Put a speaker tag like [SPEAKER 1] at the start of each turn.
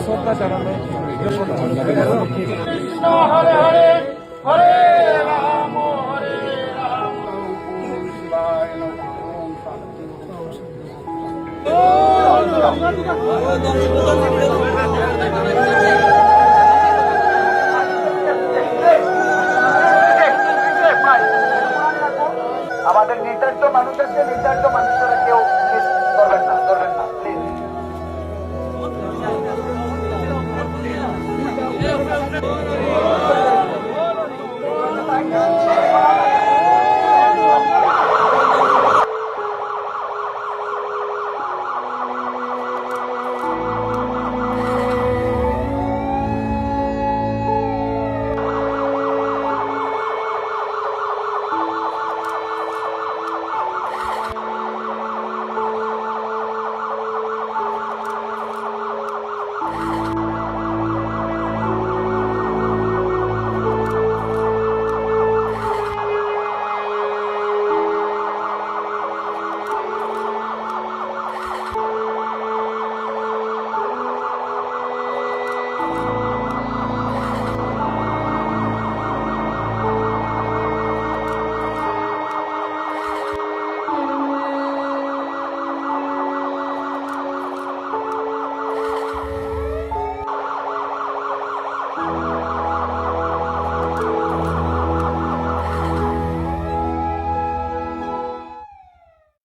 [SPEAKER 1] শ্রদ্ধা জানানো
[SPEAKER 2] হরে হরে হরে রাম হরে রাম শিবায় আমাদের নির্ধারিত মানুষ আছে, নির্ধারিত মানুষেরা কেউ ধরবেন না প্লিজ।